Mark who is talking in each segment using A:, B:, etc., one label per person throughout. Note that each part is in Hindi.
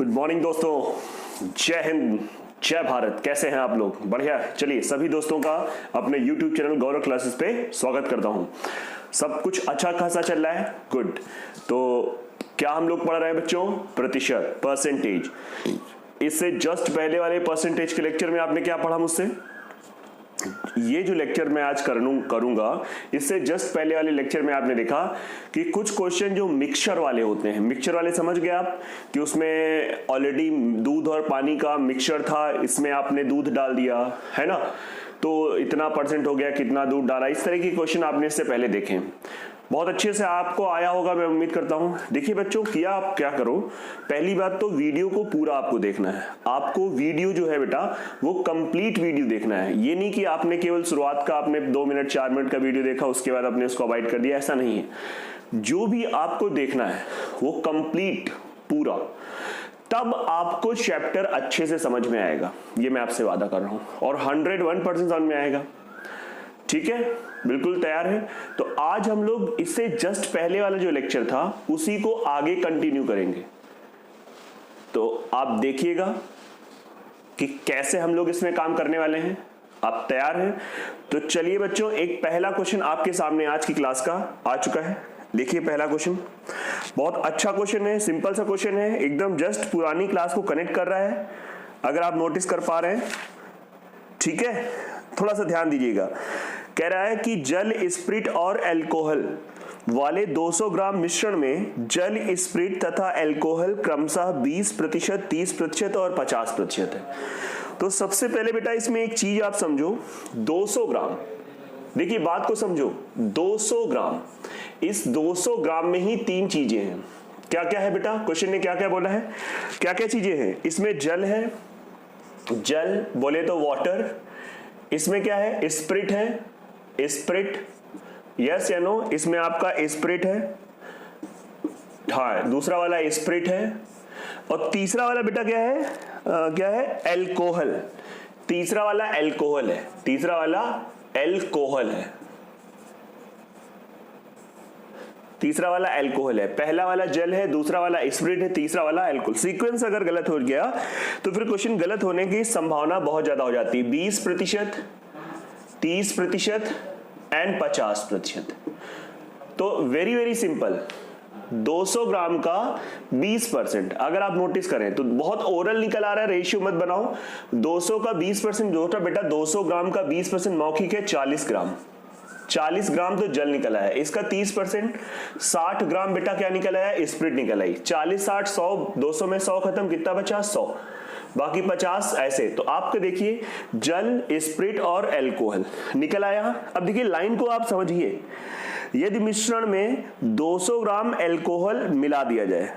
A: गुड मॉर्निंग दोस्तों, जय हिंद, जय भारत। कैसे हैं आप लोग? बढ़िया। चलिए, सभी दोस्तों का अपने YouTube चैनल गौरव क्लासेस पे स्वागत करता हूं। सब कुछ अच्छा खासा चल रहा है? गुड। तो क्या हम लोग पढ़ रहे हैं बच्चों? प्रतिशत, परसेंटेज। इससे जस्ट पहले वाले परसेंटेज के लेक्चर में आपने क्या पढ़ा मुझसे? ये जो लेक्चर मैं आज करूंगा, इससे जस्ट पहले वाले लेक्चर में आपने देखा कि कुछ क्वेश्चन जो मिक्सचर वाले होते हैं, मिक्सचर वाले समझ गए आप कि उसमें ऑलरेडी दूध और पानी का मिक्सचर था, इसमें आपने दूध डाल दिया है ना, तो इतना परसेंट हो गया, कितना दूध डाला, इस तरह के क्वेश्चन आपने इससे पहले देखे। बहुत अच्छे से आपको आया होगा, मैं उम्मीद करता हूं। देखिए बच्चों, आप क्या करो, पहली बात तो वीडियो को पूरा आपको देखना है। आपको वीडियो जो है बेटा, वो कंप्लीट वीडियो देखना है। ये नहीं कि आपने केवल शुरुआत का आपने 2 मिनट 4 मिनट का वीडियो देखा, उसके बाद आपने उसको अवॉइड कर दिया, ऐसा नहीं है। जो भी आपको देखना है वो कंप्लीट पूरा, तब आपको चैप्टर अच्छे से समझ में आएगा। ये मैं आपसे वादा कर रहा हूं, और 101% समझ में आएगा। ठीक है, बिल्कुल तैयार है? तो आज हम लोग इससे जस्ट पहले वाला जो लेक्चर था उसी को आगे कंटिन्यू करेंगे। तो आप देखिएगा कि कैसे हम लोग इसमें काम करने वाले हैं। आप तैयार हैं? तो चलिए बच्चों, एक पहला क्वेश्चन आपके सामने आज की क्लास का आ चुका है। देखिए पहला क्वेश्चन, बहुत अच्छा क्वेश्चन है, सिंपल सा क्वेश्चन है, एकदम जस्ट पुरानी क्लास को कनेक्ट कर रहा है, अगर आप नोटिस कर पा रहे हैं। ठीक है, थोड़ा सा ध्यान दीजिएगा। कह रहा है कि जल, स्पिरिट और अल्कोहल वाले 200 ग्राम मिश्रण में जल, स्पिरिट तथा अल्कोहल क्रमशः 20%, 30% और 50% है। तो सबसे पहले बेटा इसमें एक चीज आप समझो, 200 ग्राम, देखिए बात को समझो, 200 ग्राम, इस 200 ग्राम में ही 3 चीजें हैं। क्या क्या है बेटा? क्वेश्चन ने क्या क्या बोला है, क्या क्या चीजें हैं? इसमें जल है, जल बोले तो वाटर। इसमें क्या है? स्पिरिट है, स्पिरिट, यस या नो? इसमें आपका स्पिरिट है, हाँ, दूसरा वाला स्पिरिट है, और तीसरा वाला बेटा क्या है? क्या है? अल्कोहल। तीसरा वाला अल्कोहल है, तीसरा वाला अल्कोहल है, तीसरा वाला अल्कोहल है। पहला वाला जल है, दूसरा वाला स्पिरिट है, तीसरा वाला अल्कोहल। सीक्वेंस अगर गलत हो गया तो फिर क्वेश्चन गलत होने की संभावना बहुत ज्यादा हो जाती है। 20%, 30% एंड 50%। तो वेरी वेरी सिंपल, 200 ग्राम का 20%, अगर आप नोटिस करें तो बहुत ओरल निकल आ रहा है, रेशियो मत बनाओ। 200 का 20% जो था बेटा, 200 ग्राम का 20% मौखिक है, 40 ग्राम। 40 ग्राम तो जल निकल आया। इसका 30%, 60 ग्राम बेटा क्या निकल आया? स्पिरिट निकल आई। 40, 60, 100, 200 में 100 खत्म, कितना बचा? 100, बाकी 50 ऐसे। तो आपको देखिए जल, स्पिरिट और अल्कोहल निकल आया। अब देखिए लाइन को आप समझिए, यदि मिश्रण में 200 ग्राम अल्कोहल मिला दिया जाए,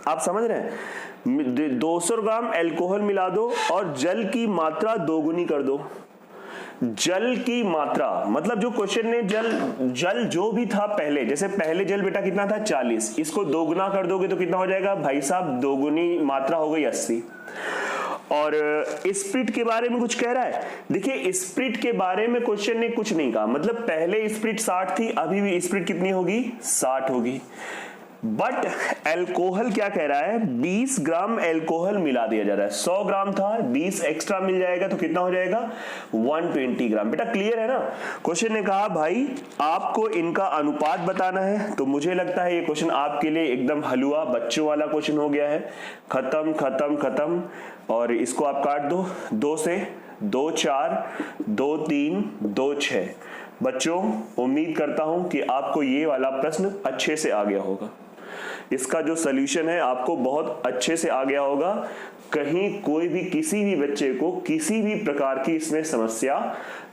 A: आप समझ रहे हैं, 200 ग्राम अल्कोहल मिला दो और जल की मात्रा दोगुनी कर दो। जल की मात्रा मतलब जो क्वेश्चन ने जल जो भी था पहले, जैसे पहले जल बेटा कितना था? 40, इसको दोगुना कर दोगे तो कितना हो जाएगा भाई साहब? दोगुनी मात्रा हो गई 80। और स्पिरिट के बारे में कुछ कह रहा है। देखिए स्पिरिट के बारे में क्वेश्चन ने कुछ नहीं कहा, मतलब पहले स्पिरिट 60 थी, अभी भी स्पिरिट कितनी होगी? 60 होगी। बट अल्कोहल क्या कह रहा है? 20 ग्राम अल्कोहल मिला दिया जा रहा है। 100 ग्राम था, 20 एक्स्ट्रा मिल जाएगा तो कितना हो जाएगा? 120 ग्राम। बेटा क्लियर है ना? क्वेश्चन ने कहा भाई आपको इनका अनुपात बताना है, तो मुझे लगता है ये क्वेश्चन आपके लिए एकदम हलवा बच्चों वाला क्वेश्चन हो गया है। खत्म खत्म खत्म। और इसको आप काट दो, 2 से 2 4, 2 3, 2 6। बच्चों उम्मीद करता हूं कि आपको ये वाला प्रश्न अच्छे से आ गया होगा। इसका जो सॉल्यूशन है आपको बहुत अच्छे से आ गया होगा। कहीं कोई भी किसी भी बच्चे को किसी भी प्रकार की इसमें समस्या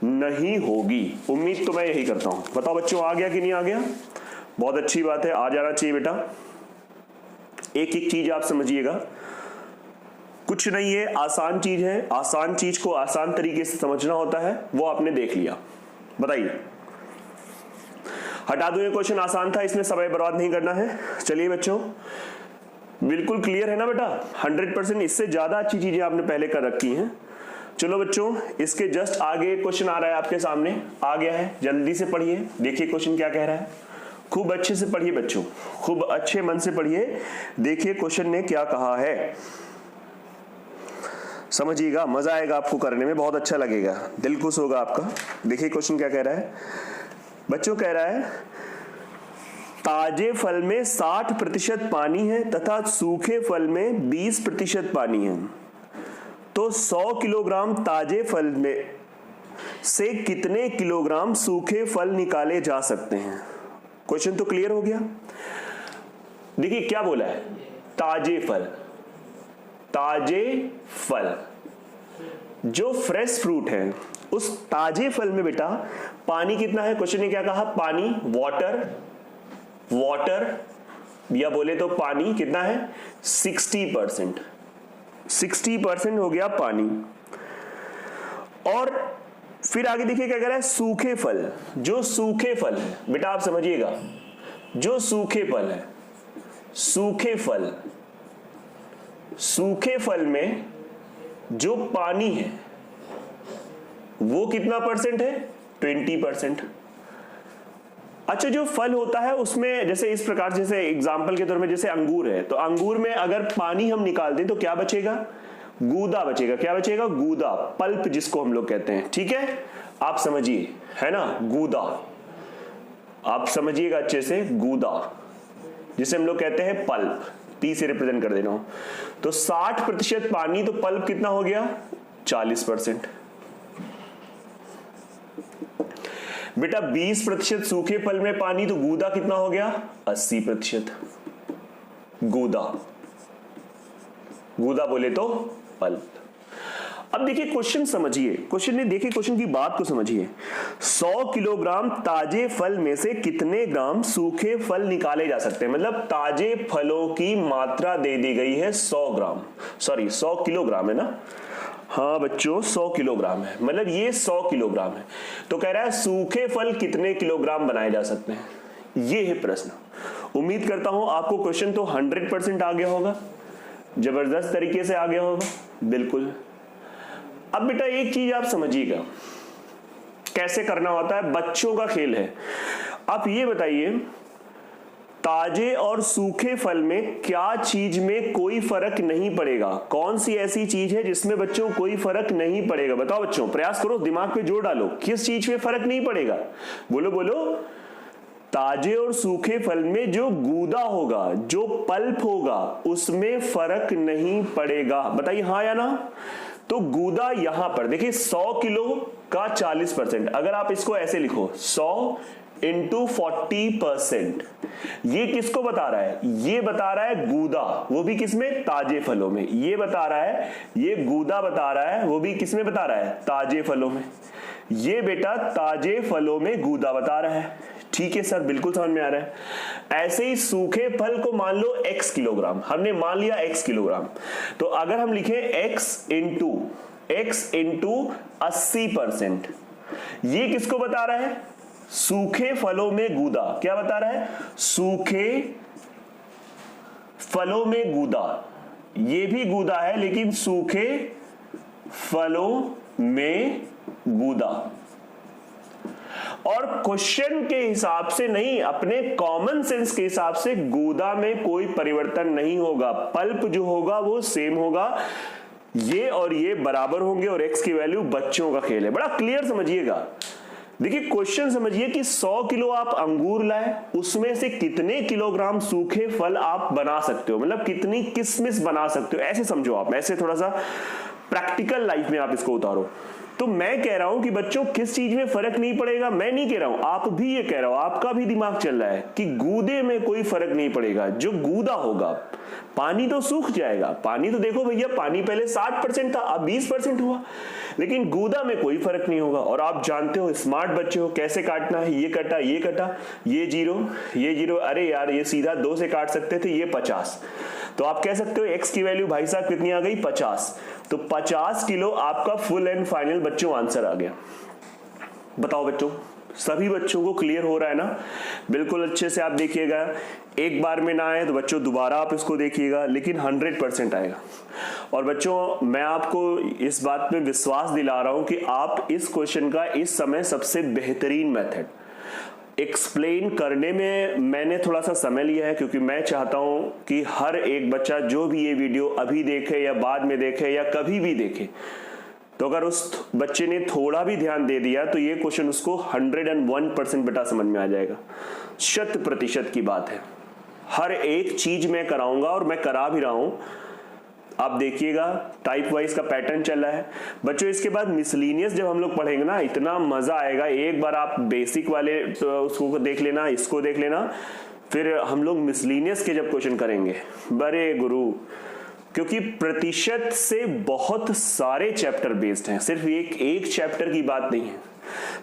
A: नहीं होगी, उम्मीद तो मैं यही करता हूं। बताओ बच्चों, आ गया कि नहीं आ गया? बहुत अच्छी बात है, आ जाना चाहिए बेटा। एक एक चीज आप समझिएगा, कुछ नहीं है, आसान चीज है। आसान चीज को आसान तरीके से समझना होता है, वो आपने देख लिया। बताइए, हटा दो ये क्वेश्चन, आसान था, इसमें समय बर्बाद नहीं करना है। चलिए बच्चों, बिल्कुल क्लियर है ना बेटा? 100%। इससे ज्यादा अच्छी चीजें आपने पहले कर रखी हैं। चलो बच्चों, इसके जस्ट आगे क्वेश्चन आ रहा है आपके सामने, आ गया है, जल्दी से पढ़िए। देखिए क्वेश्चन क्या कह रहा है। खूब अच्छे से पढ़िए बच्चों, खूब अच्छे मन से पढ़िए। देखिए क्वेश्चन ने क्या कहा है, समझिएगा, मजा आएगा आपको करने में, बहुत अच्छा लगेगा, दिल खुश होगा आपका। देखिए क्वेश्चन क्या कह रहा है बच्चों, कह रहा है ताजे फल में 60% पानी है तथा सूखे फल में 20% पानी है, तो 100 किलोग्राम ताजे फल में से कितने किलोग्राम सूखे फल निकाले जा सकते हैं। क्वेश्चन तो क्लियर हो गया। देखिए क्या बोला है, ताजे फल, ताजे फल, जो फ्रेश फ्रूट है उस ताजे फल में बेटा पानी कितना है। क्वेश्चन ने क्या कहा, पानी, वाटर, वाटर या बोले तो पानी कितना है 60%, 60% हो गया पानी। और फिर आगे देखिए क्या कह रहा है, सूखे फल, जो सूखे फल है बेटा आप समझिएगा, जो सूखे फल है, सूखे फल, सूखे फल में जो पानी है वो कितना परसेंट है 20%। अच्छा जो फल होता है उसमें जैसे इस प्रकार, जैसे एग्जांपल के तौर में जैसे अंगूर है, तो अंगूर में अगर पानी हम निकाल दें तो क्या बचेगा, गूदा बचेगा। क्या बचेगा, गूदा, पल्प जिसको हम लोग कहते हैं। ठीक है, आप समझिए, है ना, गूदा, आप समझिएगा अच्छे से, गूदा जिसे हम लोग कहते हैं पल्प, पी से रिप्रेजेंट कर देना हो। तो 60% पानी, तो पल्प कितना हो गया 40%। बेटा 20% सूखे फल में पानी, तो गूदा कितना हो गया 80%। गूदा, गूदा बोले तो पल्प। अब देखिए क्वेश्चन समझिए, क्वेश्चन ने देखिए क्वेश्चन की बात को समझिए। 100 किलोग्राम ताजे फल में से कितने ग्राम सूखे फल निकाले जा सकते हैं। मतलब ताजे फलों की मात्रा दे दी गई है 100 ग्राम, सॉरी 100 किलोग्राम है ना, हाँ बच्चों 100 किलोग्राम है, मतलब ये 100 किलोग्राम है। तो कह रहा है सूखे फल कितने किलोग्राम बनाए जा सकते हैं, ये है प्रश्न। उम्मीद करता हूं आपको क्वेश्चन तो 100% आ गया होगा, जबरदस्त तरीके से आ गया होगा, बिल्कुल। अब बेटा एक चीज आप समझिएगा, कैसे करना होता है, बच्चों का खेल है। आप ये बताइए ताजे और सूखे फल में क्या चीज में कोई फर्क नहीं पड़ेगा, कौन सी ऐसी चीज है जिसमें बच्चों कोई फर्क नहीं पड़ेगा। बताओ बच्चों, प्रयास करो, दिमाग पे जोर डालो, किस चीज में फर्क नहीं पड़ेगा, बोलो बोलो। ताजे और सूखे फल में जो गूदा होगा, जो पल्प होगा, उसमें फर्क नहीं पड़ेगा। बताइए हाँ या ना। तो गूदा यहां पर देखिए 100 किलो का 40%, अगर आप इसको ऐसे लिखो 100 इंटू 40%, ये किसको बता रहा है, ये बता रहा है गूदा, वो भी किसमें, ताजे फलों में। ये बता रहा है, ये गूदा बता रहा है, वो भी किसमें बता रहा है, ताजे फलों में। ये बेटा ताजे फलों में गूदा बता रहा है। ठीक है सर, बिल्कुल समझ में आ रहा है। ऐसे ही सूखे फल को मान लो x किलोग्राम, हमने मान लिया x किलोग्राम, तो अगर हम लिखें x इंटू 80%, ये किसको बता रहा है, सूखे फलों में गूदा। क्या बता रहा है, सूखे फलों में गूदा, ये भी गूदा है लेकिन सूखे फलों में गूदा। और क्वेश्चन के हिसाब से नहीं, अपने कॉमन सेंस के हिसाब से गूदा में कोई परिवर्तन नहीं होगा, पल्प जो होगा वो सेम होगा, ये और ये बराबर होंगे और x की वैल्यू, बच्चों का खेल है, बड़ा क्लियर समझिएगा। देखिए क्वेश्चन समझिए कि 100 किलो आप अंगूर लाए, उसमें से कितने किलोग्राम सूखे फल आप बना सकते हो, मतलब कितनी किशमिश बना सकते हो, ऐसे समझो आप, ऐसे थोड़ा सा प्रैक्टिकल लाइफ में आप इसको उतारो। तो मैं कह रहा हूं कि बच्चों किस चीज में फर्क नहीं पड़ेगा, मैं नहीं कह रहा हूं, आप भी ये कह रहा हो, आपका भी दिमाग चल रहा है कि गूदे में कोई फर्क नहीं पड़ेगा। जो गूदा होगा, पानी तो सूख जाएगा, पानी तो देखो भैया, पानी पहले 60% था, अब 20% हुआ, लेकिन गूदा में कोई फर्क नहीं होगा। और आप जानते हो, स्मार्ट बच्चे हो, कैसे काटना है, ये कटा, ये कटा, ये जीरो, अरे यार ये सीधा 2 से काट सकते थे, ये 50, तो आप कह सकते हो x की वैल्यू भाई साहब कितनी आ गई, 50। तो 50 किलो आपका फुल एंड फाइनल बच्चों आंसर आ गया। बताओ बच्चों, सभी बच्चों को क्लियर हो रहा है ना, बिल्कुल अच्छे से आप देखिएगा, एक बार में ना आए तो बच्चों दोबारा आप इसको देखिएगा, लेकिन 100% आएगा। और बच्चों मैं आपको इस बात पे विश्वास दिला रहा हूं कि आप इस क्वेश्चन का इस समय सबसे बेहतरीन मेथड, एक्सप्लेन करने में मैंने थोड़ा सा समय लिया है, क्योंकि मैं चाहता हूं कि हर एक बच्चा जो भी ये वीडियो अभी देखे या बाद में देखे या कभी भी देखे, तो अगर उस बच्चे ने थोड़ा भी ध्यान दे दिया तो ये क्वेश्चन उसको 101% बेटा समझ में आ जाएगा। 100% की बात है। हर एक चीज मैं कराऊंगा और मैं करा भी रहा हूं। आप देखिएगा टाइप वाइज का पैटर्न चल रहा है बच्चों। इसके बाद मिसलिनियस जब हम लोग पढ़ेंगे ना, इतना मजा आएगा। एक बार आप बेसिक वाले तो उसको देख लेना, इसको देख लेना, फिर हम लोग मिसलिनियस के जब क्वेश्चन करेंगे, बड़े गुरु, क्योंकि प्रतिशत से बहुत सारे चैप्टर बेस्ड हैं, सिर्फ एक चैप्टर की बात नहीं है।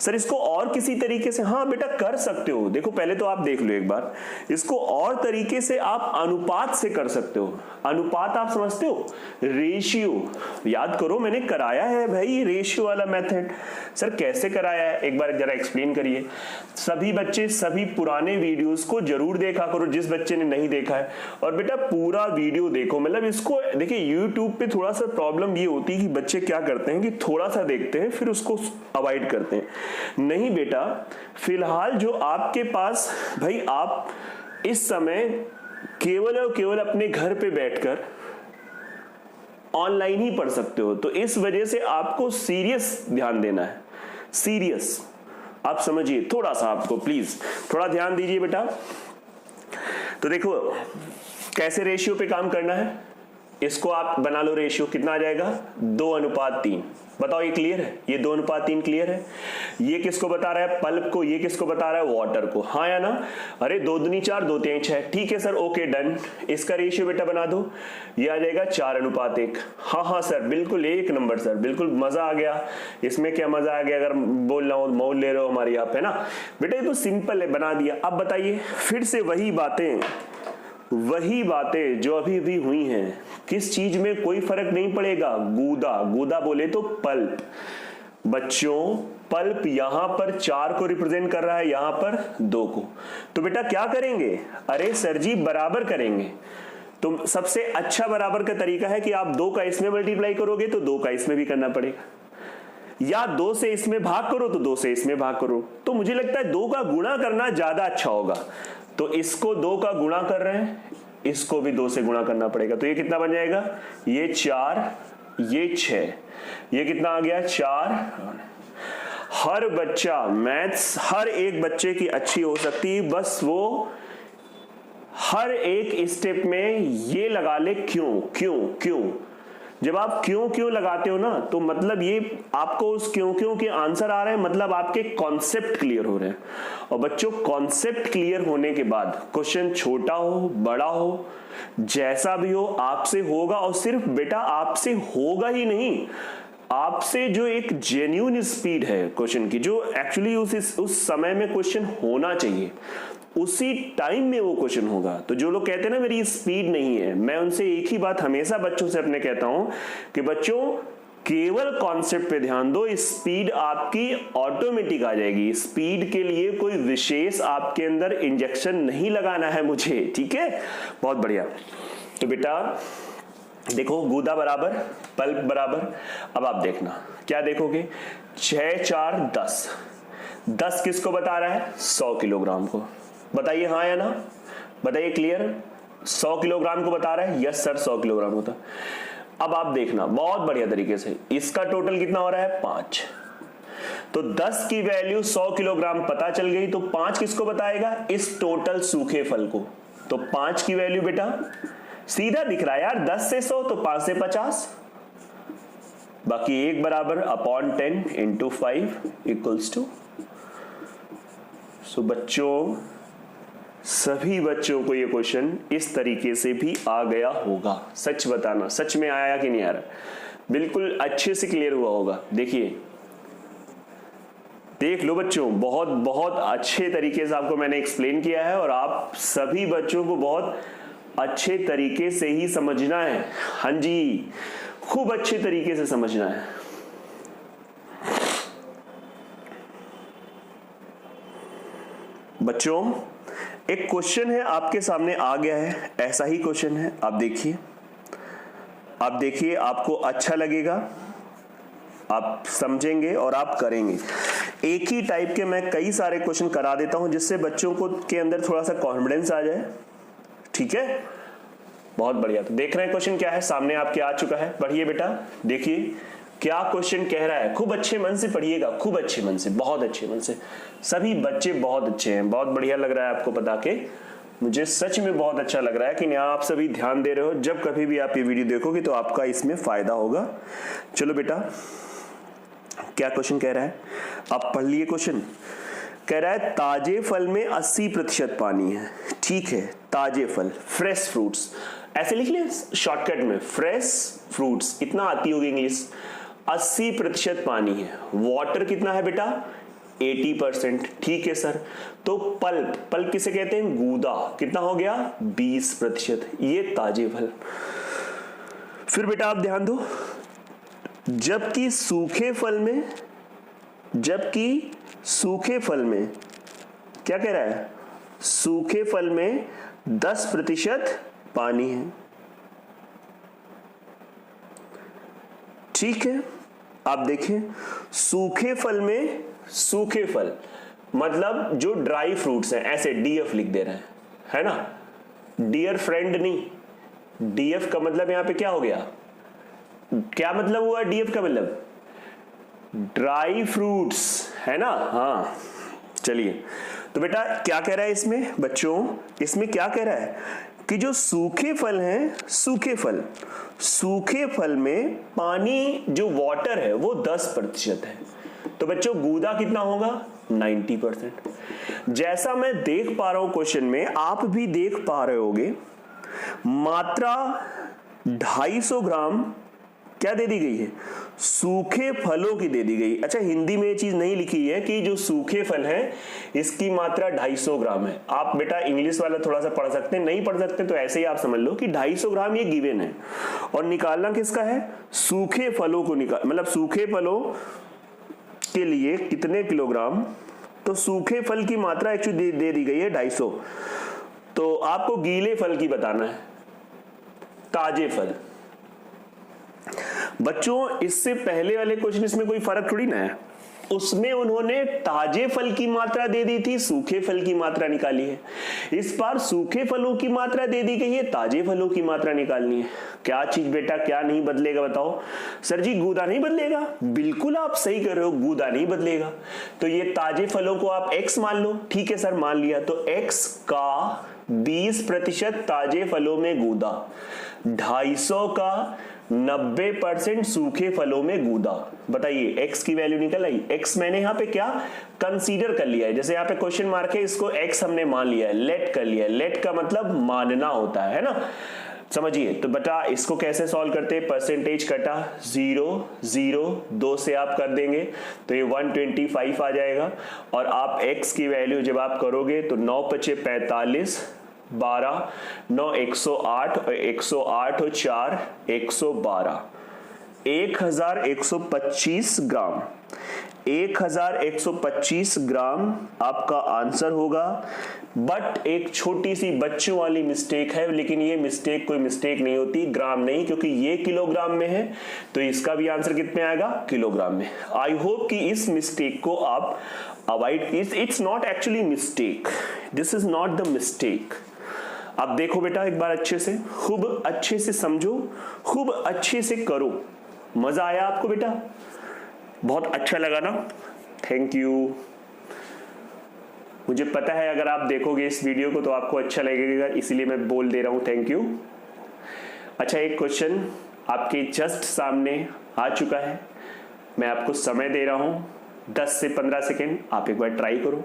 A: सर इसको और किसी तरीके से, हाँ बेटा कर सकते हो। देखो पहले तो आप देख लो एक बार, इसको और तरीके से आप अनुपात से कर सकते हो। अनुपात आप समझते हो, रेशियो याद करो, मैंने कराया है भाई रेशियो वाला मेथड। सर कैसे कराया है, एक बार जरा एक्सप्लेन करिए। सभी बच्चे सभी पुराने वीडियोस को जरूर देखा करो जिस बच्चे ने नहीं देखा है, और बेटा पूरा वीडियो देखो। मतलब इसको देखिए, यूट्यूब पे थोड़ा सा प्रॉब्लम ये होती है कि बच्चे क्या करते हैं कि थोड़ा सा देखते हैं फिर उसको अवॉइड करते हैं। नहीं बेटा, फिलहाल जो आपके पास, भाई आप इस समय केवल और केवल अपने घर पे बैठकर ऑनलाइन ही पढ़ सकते हो, तो इस वजह से आपको सीरियस ध्यान देना है। सीरियस आप समझिए, थोड़ा सा आपको प्लीज थोड़ा ध्यान दीजिए बेटा। तो देखो कैसे रेशियो पे काम करना है, इसको आप बना लो। रेशियो कितना आ जाएगा, 2:3। बताओ ये क्लियर है, ये 2:3 क्लियर है। ये किसको बता रहा है, पल्प को, ये किसको बता रहा है, वाटर को, हाँ या ना। अरे 2 दूनी 4, 2 3 6, ठीक है सर, ओके डन। इसका रेशियो बेटा बना दो, ये आ जाएगा 4:1। हाँ सर बिल्कुल, 1 नंबर सर, बिल्कुल मजा आ गया। इसमें क्या मजा आ गया, अगर बोल रहा हूं मौल ले रहे हो हमारी आप, है ना बेटा। ये तो सिंपल है, बना दिया। अब बताइए फिर से वही बातें जो अभी भी हुई हैं, किस चीज में कोई फर्क नहीं पड़ेगा। गूदा बोले तो पल्प। बच्चों पल्प यहां पर 4 को रिप्रेजेंट कर रहा है, यहां पर 2 को। तो बेटा क्या करेंगे, अरे सर जी बराबर करेंगे। तो सबसे अच्छा बराबर का तरीका है कि आप 2 का इसमें मल्टीप्लाई करोगे तो 2 का इसमें भी करना पड़ेगा, या 2 से इसमें भाग करो तो 2 से इसमें भाग करो। तो मुझे लगता है 2 का गुणा करना ज्यादा अच्छा होगा। तो इसको 2 का गुणा कर रहे हैं, इसको भी 2 से गुणा करना पड़ेगा। तो ये कितना बन जाएगा, ये 4, ये 6, ये कितना आ गया 4। हर बच्चा मैथ्स हर एक बच्चे की अच्छी हो सकती है, बस वो हर एक स्टेप में ये लगा ले क्यों। जब आप क्यों लगाते हो ना, तो मतलब ये आपको उस क्यों के आंसर आ रहे हैं, मतलब आपके कॉन्सेप्ट क्लियर हो रहे हैं। और बच्चों कॉन्सेप्ट क्लियर होने के बाद क्वेश्चन छोटा हो बड़ा हो जैसा भी हो आपसे होगा। और सिर्फ बेटा आपसे होगा ही नहीं, आपसे जो एक जेन्युइन स्पीड है क्वेश्चन की, जो एक्चुअली उस समय में क्वेश्चन होना चाहिए, उसी टाइम में वो क्वेश्चन होगा। तो जो लोग कहते हैं ना मेरी स्पीड नहीं है, मैं उनसे एक ही बात हमेशा बच्चों से अपने कहता हूं कि बच्चों केवल कॉन्सेप्ट पे ध्यान दो, स्पीड आपकी ऑटोमेटिक आ जाएगी। स्पीड के लिए कोई विशेष आपके अंदर इंजेक्शन नहीं लगाना है मुझे, ठीक है, बहुत बढ़िया। तो बेटा देखो गूदा बराबर पल्प बराबर। अब आप देखना क्या देखोगे, 6 4 10, 10 किसको बता रहा है, 100 किलोग्राम को। बताइए हाँ या ना, बताइए क्लियर, 100 किलोग्राम को बता रहा है, यस सर 100 किलोग्राम होता। अब आप देखना बहुत बढ़िया तरीके से, इसका टोटल कितना हो रहा है 5। तो 10 की वैल्यू 100 किलोग्राम पता चल गई, तो 5 किसको बताएगा, इस टोटल सूखे फल को। तो 5 की वैल्यू बेटा सीधा दिख रहा है यार, 10 से 100 तो 5 से 50, बाकी 1 बराबर अपॉन 10 इंटू 5 इक्वल्स टू। सो बच्चों सभी बच्चों को ये क्वेश्चन इस तरीके से भी आ गया होगा। सच बताना, सच में आया कि नहीं आ रहा, बिल्कुल अच्छे से क्लियर हुआ होगा। देखिए देख लो बच्चों, बहुत बहुत अच्छे तरीके से आपको मैंने एक्सप्लेन किया है, और आप सभी बच्चों को बहुत अच्छे तरीके से ही समझना है। हाँ जी, खूब अच्छे तरीके से समझना है। बच्चों एक क्वेश्चन है आपके सामने आ गया है, ऐसा ही क्वेश्चन है, आप देखिए, आपको अच्छा लगेगा। आप समझेंगे और आप करेंगे। एक ही टाइप के मैं कई सारे क्वेश्चन करा देता हूं जिससे बच्चों को के अंदर थोड़ा सा कॉन्फिडेंस आ जाए। ठीक है, बहुत बढ़िया। तो देख रहे हैं क्वेश्चन क्या है, सामने आपके आ चुका है। पढ़िए बेटा, देखिए क्या क्वेश्चन कह रहा है। खूब अच्छे मन से पढ़िएगा, खूब अच्छे मन से, बहुत अच्छे मन से। सभी बच्चे बहुत अच्छे हैं, बहुत बढ़िया लग रहा है आपको बता के। मुझे सच में बहुत अच्छा लग रहा है कि आप सभी ध्यान दे रहे हो। जब कभी भी आप ये वीडियो देखोगे तो आपका इसमें फायदा होगा। चलो बेटा, क्या क्वेश्चन कह रहा है, आप पढ़ लिए क्वेश्चन। कह रहा है ताजे फल में 80% पानी है। ठीक है, ताजे फल, फ्रेश फ्रूट्स, ऐसे लिख ले शॉर्टकट में, फ्रेश फ्रूट्स, इतना आती होगी इंग्लिश। 80% पानी है। वाटर कितना है बेटा, 80%। ठीक है सर। तो पल्प, पल्प किसे कहते हैं, गूदा, कितना हो गया, 20%। ये ताजे फल। फिर बेटा आप ध्यान दो, जबकि सूखे फल में क्या कह रहा है, सूखे फल में 10% पानी है। ठीक है, आप देखें सूखे फल में, सूखे फल मतलब जो ड्राई फ्रूट्स हैं, ऐसे डीएफ लिख दे रहे हैं, है ना, डियर फ्रेंड नहीं, डीएफ का मतलब यहां पे क्या हो गया, क्या मतलब हुआ डीएफ का मतलब, ड्राई फ्रूट्स, है ना। हाँ चलिए, तो बेटा क्या कह रहा है इसमें बच्चों, इसमें क्या कह रहा है कि जो सूखे फल हैं, सूखे फल में पानी जो वाटर है वो 10% है। तो बच्चों गूदा कितना होगा, 90%। जैसा मैं देख पा रहा हूं क्वेश्चन में, आप भी देख पा रहे होगे, मात्रा 250 ग्राम क्या दे दी गई है, सूखे फलों की दे दी गई। अच्छा, हिंदी में ये चीज नहीं लिखी है कि जो सूखे फल हैं इसकी मात्रा 250 ग्राम है। आप बेटा इंग्लिश वाला थोड़ा सा पढ़ सकते हैं, नहीं पढ़ सकते तो ऐसे ही आप समझ लो कि 250 ग्राम ये गिवन है। और निकालना किसका है, सूखे फलों को निकाल, मतलब सूखे फलों के लिए कितने किलोग्राम, तो सूखे फल की मात्रा एक्चुअली दे दी गई है 250। तो आपको गीले फल की बताना है, ताजे फल। बच्चों इससे पहले वाले क्वेश्चन इसमें कोई फर्क थोड़ी ना है, उसमें उन्होंने ताजे फल की मात्रा दे दी थी, सूखे फल की मात्रा निकाली है। इस बार सूखे फलों की मात्रा दे दी गई है, ताजे फलों की मात्रा निकालनी है। क्या चीज बेटा, क्या नहीं बदलेगा बताओ। सर जी गूदा नहीं बदलेगा, बिल्कुल आप सही कर रहे हो, गूदा नहीं बदलेगा। तो ये ताजे फलों को आप x मान लो। ठीक है सर, मान लिया। तो x का 20% ताजे फलों में गूदा, 250 का 90% सूखे फलों में गूदा। बताइए x की वैल्यू निकल आई। x मैंने यहां पे क्या कंसीडर कर लिया है, जैसे यहां पे क्वेश्चन मार्क है, इसको x हमने मान लिया है, लेट कर लिया है। लेट का मतलब मानना होता है ना, समझिए। तो बेटा इसको कैसे सॉल्व करते हैं, परसेंटेज कटा 0 0 2 से आप कर देंगे तो ये 125 आ जाएगा। और आप x की वैल्यू जब आप करोगे तो 9 × 5 = 45, 12 9 108 और 108 और 4 112, 1125 ग्राम। 1125 ग्राम आपका आंसर होगा। बट एक छोटी सी बच्चों वाली मिस्टेक है, लेकिन ये मिस्टेक कोई मिस्टेक नहीं होती, ग्राम नहीं, क्योंकि ये किलोग्राम में है तो इसका भी आंसर कितने आएगा, किलोग्राम में। आई होप कि इस मिस्टेक को आप avoid, it's not actually mistake, this is not the mistake. आप देखो बेटा एक बार अच्छे से, खूब अच्छे से समझो, खूब अच्छे से करो। मजा आया आपको बेटा, बहुत अच्छा लगा ना, थैंक यू। मुझे पता है अगर आप देखोगे इस वीडियो को तो आपको अच्छा लगेगा, इसीलिए मैं बोल दे रहा हूं थैंक यू। अच्छा, एक क्वेश्चन आपके जस्ट सामने आ चुका है, मैं आपको समय दे रहा हूं 10 से 15 सेकेंड, आप एक बार ट्राई करो।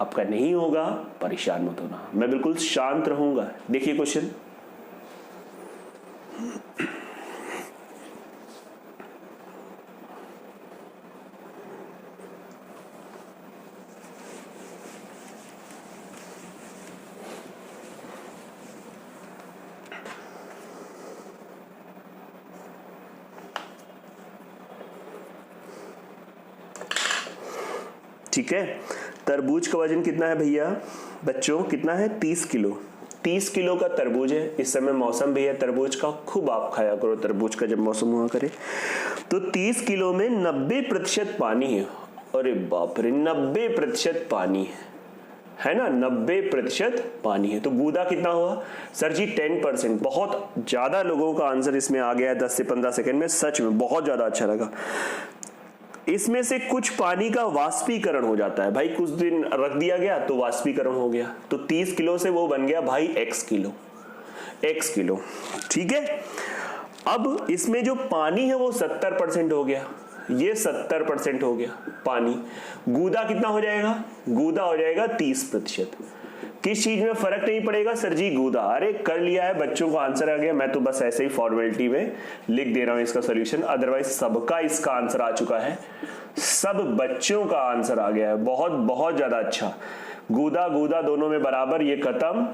A: आपका नहीं होगा परेशान मत होना, मैं बिल्कुल शांत रहूंगा। देखिए क्वेश्चन, ठीक है। तरबूज का वजन कितना है भैया, बच्चों कितना है, 30 किलो। 30 किलो का तरबूज है, इस समय मौसम भी है तरबूज का, खूब आप खाया करो तरबूज का जब मौसम हुआ करे। तो 30 किलो में 90% पानी है। अरे बाप रे, 90% पानी है ना, 90% पानी है। तो गूदा कितना हुआ सर जी? 10%। बहुत ज्यादा लोगों का आंसर इसमें आ गया 10 से 15 सेकंड में, सच में बहुत ज्यादा अच्छा लगा। इसमें से कुछ पानी का वाष्पीकरण हो जाता है भाई, कुछ दिन रख दिया गया तो वाष्पीकरण हो गया, तो 30 किलो से वो बन गया भाई x किलो, ठीक है। अब इसमें जो पानी है वो 70% हो गया, ये 70% हो गया पानी। गूदा कितना हो जाएगा? गूदा हो जाएगा 30%। किस चीज में फर्क नहीं पड़ेगा सर जी? गूदा। अरे कर लिया है, बच्चों को आंसर आ गया, मैं तो बस ऐसे ही फॉर्मेलिटी में लिख दे रहा हूं इसका सॉल्यूशन, अदरवाइज सबका इसका आंसर आ चुका है, सब बच्चों का आंसर आ गया है। बहुत बहुत ज्यादा अच्छा। गूदा गूदा दोनों में बराबर, ये खत्म,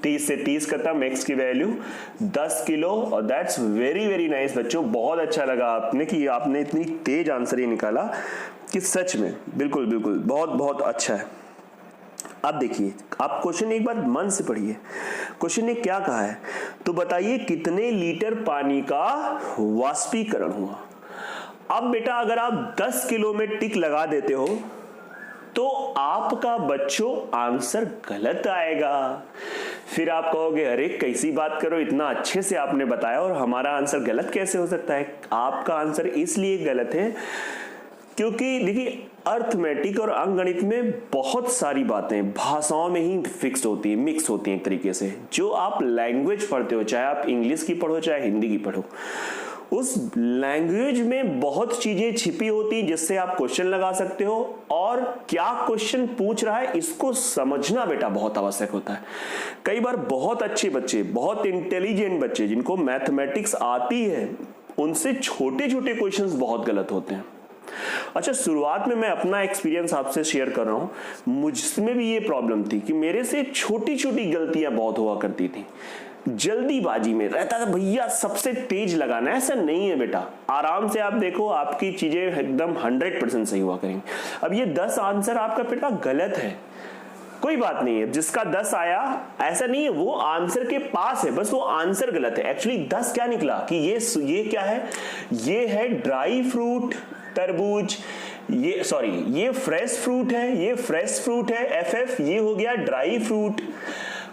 A: 30 से 30 खत्म, x की वैल्यू 10 किलो। और दैट्स वेरी वेरी नाइस बच्चों, बहुत अच्छा लगा आपने कि आपने इतनी तेज आंसर ही निकाला कि सच में बिल्कुल बिल्कुल बहुत बहुत अच्छा है। अब देखिए, आप क्वेश्चन एक बार मन से पढ़िए, क्वेश्चन ने क्या कहा है, तो बताइए कितने लीटर पानी का वाष्पीकरण हुआ। अब बेटा अगर आप 10 किलो में टिक लगा देते हो तो आपका बच्चों आंसर गलत आएगा। फिर आप कहोगे अरे कैसी बात करो, इतना अच्छे से आपने बताया और हमारा आंसर गलत कैसे हो सकता है? आपका आंसर इसलिए गलत है क्योंकि देखिए अर्थमेटिक और अंकगणित में बहुत सारी बातें भाषाओं में ही फिक्स होती है, मिक्स होती हैं एक तरीके से। जो आप लैंग्वेज पढ़ते हो, चाहे आप इंग्लिश की पढ़ो चाहे हिंदी की पढ़ो, उस लैंग्वेज में बहुत चीजें छिपी होती हैं जिससे आप क्वेश्चन लगा सकते हो, और क्या क्वेश्चन पूछ रहा है इसको समझना बेटा बहुत आवश्यक होता है। कई बार बहुत अच्छे बच्चे, बहुत इंटेलिजेंट बच्चे जिनको मैथमेटिक्स आती है, उनसे छोटे छोटे क्वेश्चंस बहुत गलत होते हैं। अच्छा, शुरुआत में मैं अपना एक्सपीरियंस आपसे शेयर कर रहा हूं, मुझमें भी ये प्रॉब्लम थी कि मेरे से छोटी छोटी गलतियां बहुत हुआ करती थी, जल्दीबाजी में रहता था भैया सबसे तेज लगाना। ऐसा नहीं है बेटा, आराम से आप देखो, आपकी चीजें एकदम 100% सही हुआ करेंगी। अब ये 10 आंसर आपका बेटा गलत है, कोई बात नहीं है, जिसका 10 आया ऐसा नहीं है वो आंसर के पास है, बस वो आंसर गलत है। एक्चुअली 10 क्या निकला कि ये क्या है, ये है ड्राई फ्रूट तरबूज, ये सॉरी ये फ्रेश फ्रूट है, ये फ्रेश फ्रूट है FF, ये हो गया ड्राई फ्रूट।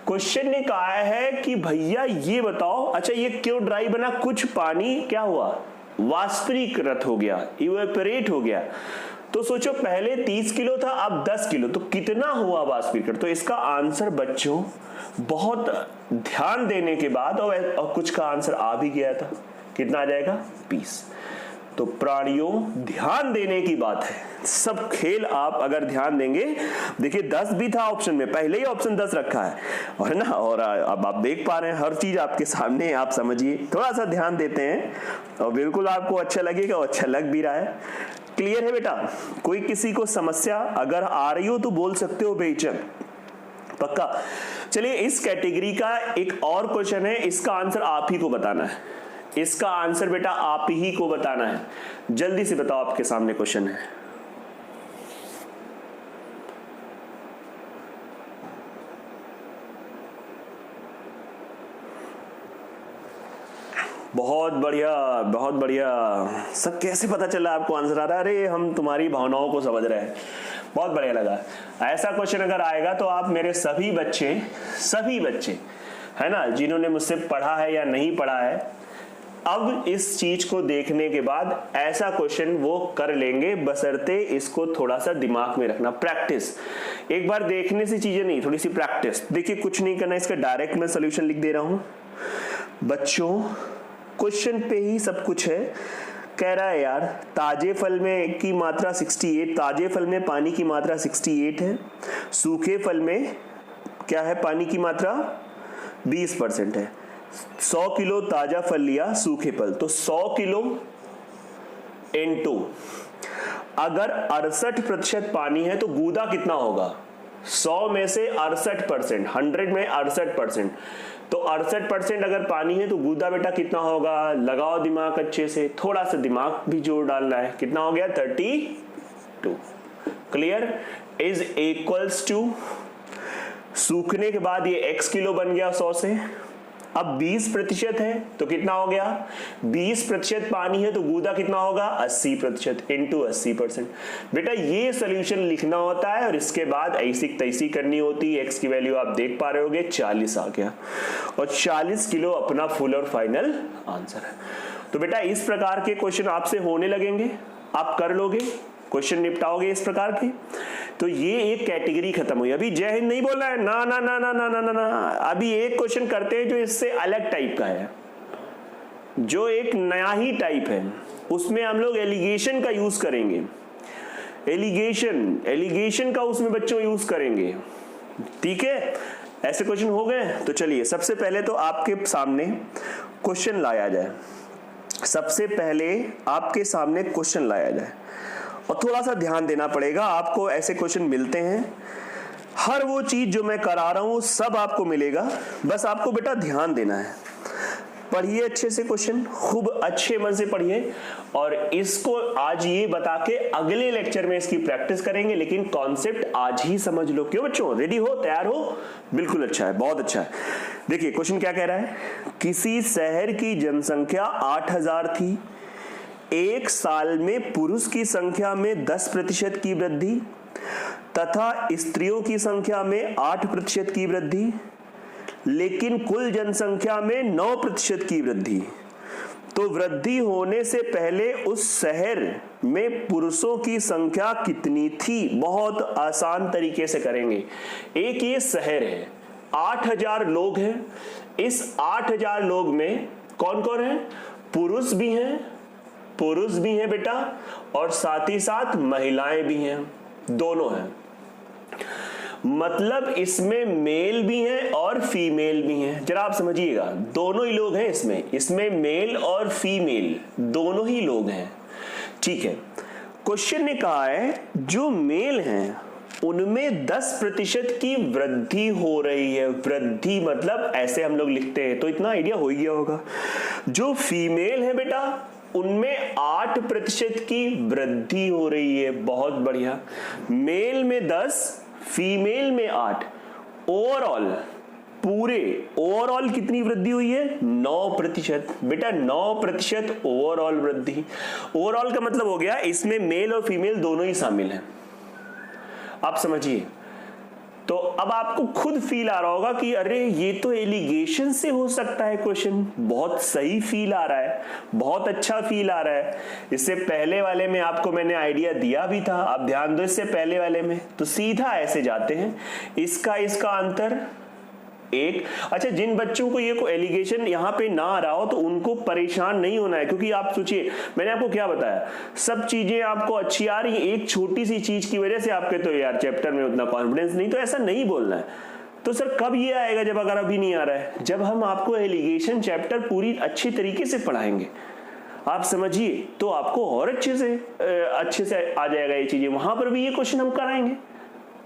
A: क्वेश्चन ने कहा है कि भैया ये बताओ, अच्छा ये क्यों ड्राई बना? कुछ पानी क्या हुआ, वाष्पीकृत हो गया, इवेपोरेट हो गया। तो सोचो पहले 30 किलो था, अब 10 किलो, तो कितना हुआ वाष्पीकृत? तो इसका आंसर बच्चों बहुत ध्यान देने के बाद, और कुछ का आंसर आ भी गया था, कितना आ जाएगा 20। तो प्राणियों ध्यान देने की बात है, सब खेल आप अगर ध्यान देंगे, देखिए 10 भी था ऑप्शन में, पहले ही ऑप्शन 10 रखा है, और ना, और अब आप देख पा रहे हैं हर चीज आपके सामने, आप समझिए, थोड़ा सा ध्यान देते हैं और बिल्कुल आपको अच्छा लगेगा, और अच्छा लग भी रहा है। क्लियर है बेटा? कोई किसी को समस्या अगर आ रही हो तो बोल सकते हो बेहिचक, पक्का। चलिए इस कैटेगरी का एक और क्वेश्चन है, इसका आंसर आप ही को बताना है, इसका आंसर बेटा आप ही को बताना है। जल्दी से बताओ, आपके सामने क्वेश्चन है। बहुत बढ़िया बहुत बढ़िया। सब कैसे पता चला आपको आंसर आ रहा है? अरे हम तुम्हारी भावनाओं को समझ रहे हैं, बहुत बढ़िया लगा। ऐसा क्वेश्चन अगर आएगा तो आप मेरे सभी बच्चे है ना, जिन्होंने मुझसे पढ़ा है या नहीं पढ़ा है, अब इस चीज को देखने के बाद ऐसा क्वेश्चन वो कर लेंगे, बशर्ते इसको थोड़ा सा दिमाग में रखना, प्रैक्टिस। एक बार देखने से चीजें नहीं, थोड़ी सी प्रैक्टिस। देखिए कुछ नहीं करना, इसका डायरेक्ट मैं सॉल्यूशन लिख दे रहा हूं बच्चों, क्वेश्चन पे ही सब कुछ है। कह रहा है यार ताजे फल में की मात्रा 68, ताजे फल में पानी की मात्रा 68 है, सूखे फल में क्या है, पानी की मात्रा 20% है। 100 किलो ताजा फल लिया, सूखे फल, तो 100 किलो इनटू, अगर 68% पानी है तो गूदा कितना होगा? 100 में से 68%, 100 में 68%, तो 68% अगर पानी है तो गूदा बेटा कितना होगा? लगाओ दिमाग अच्छे से, थोड़ा सा दिमाग भी जोर डालना है। कितना हो गया? 32। क्लियर? इज इक्वल्स टू सूखने के बाद ये x किलो बन गया 100 से। अब 20% है तो कितना हो गया, 20% पानी है तो गूदा कितना होगा 80% इंटू 80%। बेटा ये सोल्यूशन लिखना होता है और इसके बाद ऐसी तैसी करनी होती है। x की वैल्यू आप देख पा रहे होगे 40 आ गया और 40 किलो अपना फुल और फाइनल आंसर है। तो बेटा इस प्रकार के क्वेश्चन आपसे होने लगेंगे, आप कर लोगे, क्वेश्चन निपटाओगे इस प्रकार के। तो ये एक कैटेगरी खत्म हुई। अभी जय हिंद नहीं बोलना है, ना ना ना ना ना ना ना ना। अभी एक क्वेश्चन करते हैं जो इससे अलग टाइप का है, जो एक नया ही टाइप है। उसमें हम लोग एलिगेशन का यूज करेंगे, एलिगेशन का उसमें बच्चों यूज करेंगे। ठीक है, ऐसे क्वेश्चन हो गए। तो चलिए सबसे पहले तो आपके सामने क्वेश्चन लाया जाए, सबसे पहले आपके सामने क्वेश्चन लाया जाए और थोड़ा सा ध्यान देना पड़ेगा। आपको ऐसे क्वेश्चन मिलते हैं, हर वो चीज जो मैं करा रहा हूं सब आपको मिलेगा, बस आपको बेटा ध्यान देना है। पढ़िए अच्छे से क्वेश्चन, खूब अच्छे मन से पढ़िए और इसको आज ये बता के अगले लेक्चर में इसकी प्रैक्टिस करेंगे। लेकिन कॉन्सेप्ट आज ही समझ लो। क्यों बच्चों, रेडी हो, तैयार हो? बिल्कुल अच्छा है, बहुत अच्छा है। देखिए क्वेश्चन क्या कह रहा है, किसी शहर की जनसंख्या 8000 थी, एक साल में पुरुष की संख्या में 10% की वृद्धि तथा स्त्रियों की संख्या में 8% की वृद्धि, लेकिन कुल जनसंख्या में 9% की वृद्धि। तो वृद्धि होने से पहले उस शहर में पुरुषों की संख्या कितनी थी? बहुत आसान तरीके से करेंगे। एक ये शहर है, 8000 लोग हैं। इस 8000 लोग में कौन कौन है? पुरुष भी हैं बेटा, और साथ ही साथ महिलाएं भी हैं, दोनों हैं। मतलब इसमें मेल भी हैं और फीमेल भी हैं। जरा आप समझिएगा, दोनों ही लोग हैं इसमें मेल और फीमेल दोनों ही लोग हैं। ठीक है, क्वेश्चन ने कहा है जो मेल हैं उनमें 10% की वृद्धि हो रही है। वृद्धि मतलब ऐसे हम लोग लिखते हैं, तो इतना आइडिया हो गया होगा। जो फीमेल है बेटा उनमें 8% की वृद्धि हो रही है। बहुत बढ़िया, मेल में 10, फीमेल में 8। ओवरऑल कितनी वृद्धि हुई है? 9%। बेटा 9% ओवरऑल वृद्धि। ओवरऑल का मतलब हो गया इसमें मेल और फीमेल दोनों ही शामिल हैं। आप समझिए, तो अब आपको खुद फील आ रहा होगा कि अरे ये तो एलिगेशन से हो सकता है क्वेश्चन। बहुत सही फील आ रहा है, बहुत अच्छा फील आ रहा है। इससे पहले वाले में आपको मैंने आइडिया दिया भी था, आप ध्यान दो। इससे पहले वाले में तो सीधा ऐसे जाते हैं, इसका अंतर 1। अच्छा, जिन बच्चों को ये एलिगेशन यहाँ पे ना आ रहा हो तो उनको परेशान नहीं होना है, क्योंकि आप सोचिए मैंने आपको क्या बताया, सब चीजें आपको अच्छी आ रही है, एक छोटी सी चीज की वजह से आपके तो यार चैप्टर में उतना कॉन्फिडेंस नहीं। तो ऐसा नहीं बोलना है। तो सर कब ये आएगा जब अगर अभी नहीं आ रहा है? जब हम आपको एलिगेशन चैप्टर पूरी अच्छी तरीके से पढ़ाएंगे, आप समझिए, तो आपको और अच्छे से आ जाएगा ये चीजें। वहां पर भी ये क्वेश्चन हम कराएंगे।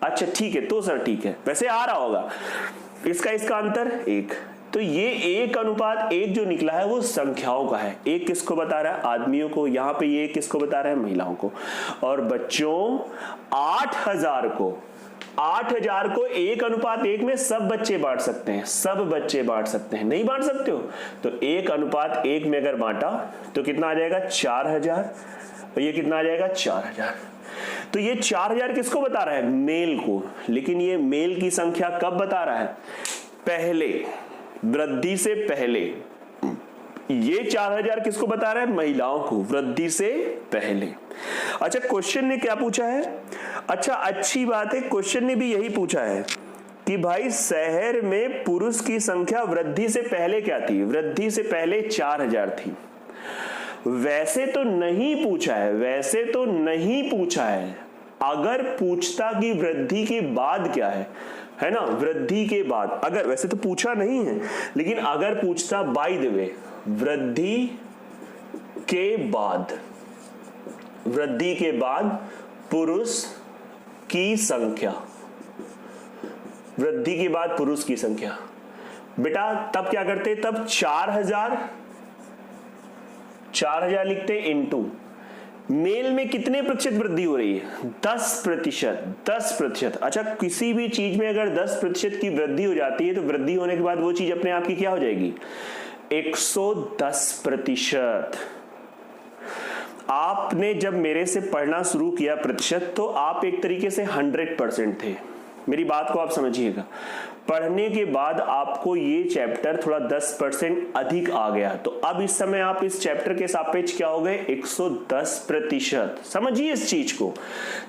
A: अच्छा ठीक है, तो सर ठीक है, वैसे आ रहा होगा। इसका अंतर 1। तो ये 1:1 जो निकला है वो संख्याओं का है। एक किसको बता रहा है? आदमियों को। यहाँ पे ये किसको बता रहा है? महिलाओं को। और बच्चों 8000 को 1:1 में सब बच्चे बांट सकते हैं, सब बच्चे बांट सकते हैं। नहीं बांट सकते हो तो 1:1 में अगर बांटा तो कितना आ जाएगा? 4000। और ये कितना आ जाएगा? 4000। तो ये 4000 किसको बता रहा है? मेल को। लेकिन ये मेल की संख्या कब बता रहा है? पहले, वृद्धि से पहले। ये 4000 किसको बता रहा है? महिलाओं को, वृद्धि से पहले। अच्छा, क्वेश्चन ने क्या पूछा है? अच्छा अच्छी बात है, क्वेश्चन ने भी यही पूछा है कि भाई शहर में पुरुष की संख्या वृद्धि से पहले क्या थी? वृद्धि से पहले 4000 थी। वैसे तो नहीं पूछा है। अगर पूछता कि वृद्धि के बाद क्या है ना, वृद्धि के बाद, अगर, वैसे तो पूछा नहीं है, लेकिन अगर पूछता बाय द वे, वृद्धि के बाद पुरुष की संख्या, वृद्धि के बाद पुरुष की संख्या, बेटा तब क्या करते? तब 4000 लिखते इंटू मेल में कितने प्रतिशत वृद्धि हो रही है? 10%। अच्छा, किसी भी चीज में अगर 10% की वृद्धि हो जाती है तो वृद्धि होने के बाद वो चीज अपने आप की क्या हो जाएगी? 110%। आपने जब मेरे से पढ़ना शुरू किया प्रतिशत, तो आप एक तरीके से 100% थे। मेरी बात को आप समझिएगा। पढ़ने के बाद आपको ये चैप्टर थोड़ा 10% अधिक आ गया, तो अब इस समय आप इस चैप्टर के सापेक्ष क्या हो गए? 110%। समझिए इस चीज को।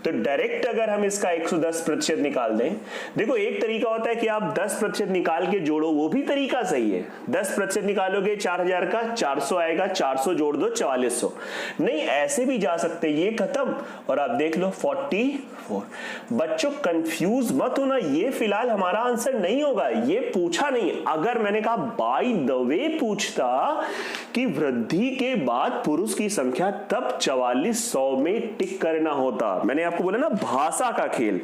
A: तो डायरेक्ट अगर हम इसका 110% निकाल दें, देखो एक तरीका होता है कि आप 10% निकाल के जोड़ो, वो भी तरीका सही है। 10% निकालोगे 4000 का 400 आएगा, 400 जोड़ दो 4400। नहीं, ऐसे भी जा सकते, ये खत्म और आप देख लो 44। बच्चों कंफ्यूज मत होना, ये फिलहाल हमारा आंसर नहीं होगा, ये पूछा नहीं। अगर मैंने कहा बाय द वे पूछता कि वृद्धि के बाद पुरुष की संख्या, तब 4400 में टिक करना होता। मैंने आपको बोला ना भाषा का खेल,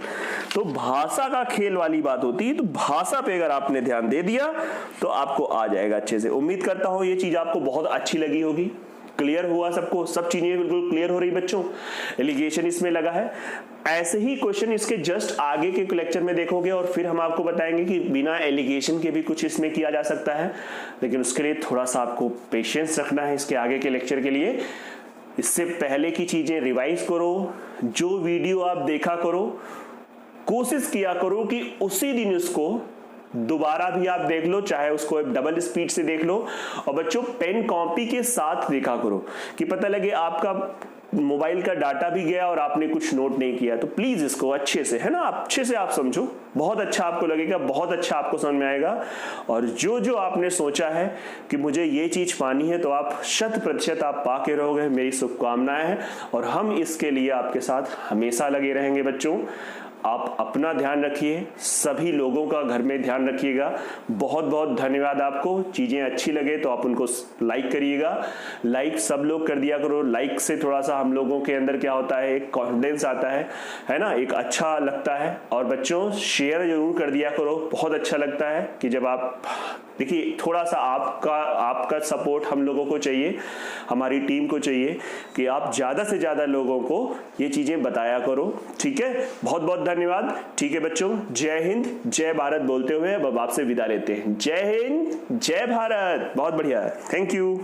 A: तो भाषा का खेल वाली बात होती है। तो भाषा पे अगर आपने ध्यान दे दिया तो आपको आ जाएगा अच्छे से। उम्मीद करता हूं ये चीज आपको बहुत अच्छी लगी होगी। क्लियर हुआ सबको? सब चीजें बिल्कुल क्लियर हो रही बच्चों? एलिगेशन इसमें लगा है। ऐसे ही क्वेश्चन इसके जस्ट आगे के लेक्चर में देखोगे और फिर हम आपको बताएंगे कि बिना एलिगेशन के भी कुछ इसमें किया जा सकता है, लेकिन उसके लिए थोड़ा सा आपको पेशेंस रखना है इसके आगे के लेक्चर के लिए। इससे पहले की चीजें रिवाइज करो, जो वीडियो आप देखा करो, कोशिश किया करो कि उसी दिन उसको दोबारा भी आप देख लो, चाहे उसको डबल स्पीड से देख लो। और बच्चों पेन कॉपी के साथ देखा करो कि पता लगे आपका मोबाइल का डाटा भी गया और आपने कुछ नोट नहीं किया। तो प्लीज इसको अच्छे से, है ना, अच्छे से आप समझो, बहुत अच्छा आपको लगेगा, बहुत अच्छा आपको समझ में आएगा। और जो जो आपने सोचा है कि मुझे ये चीज पानी है, तो आप 100% आप पाके रहोगे। मेरी शुभकामनाएं हैं और हम इसके लिए आपके साथ हमेशा लगे रहेंगे। बच्चों आप अपना ध्यान रखिए, सभी लोगों का घर में ध्यान रखिएगा। बहुत बहुत धन्यवाद आपको। चीजें अच्छी लगे तो आप उनको लाइक करिएगा। लाइक सब लोग कर दिया करो। लाइक से थोड़ा सा हम लोगों के अंदर क्या होता है, एक कॉन्फिडेंस आता है ना, एक अच्छा लगता है। और बच्चों शेयर जरूर कर दिया करो। बहुत अच्छा लगता है कि जब आप, देखिए थोड़ा सा आपका सपोर्ट हम लोगों को चाहिए, हमारी टीम को चाहिए कि आप ज्यादा से ज्यादा लोगों को ये चीजें बताया करो। ठीक है, बहुत बहुत धन्यवाद। ठीक है बच्चों, जय हिंद जय भारत बोलते हुए अब आपसे विदा लेते हैं। जय हिंद जय भारत। बहुत बढ़िया, थैंक यू।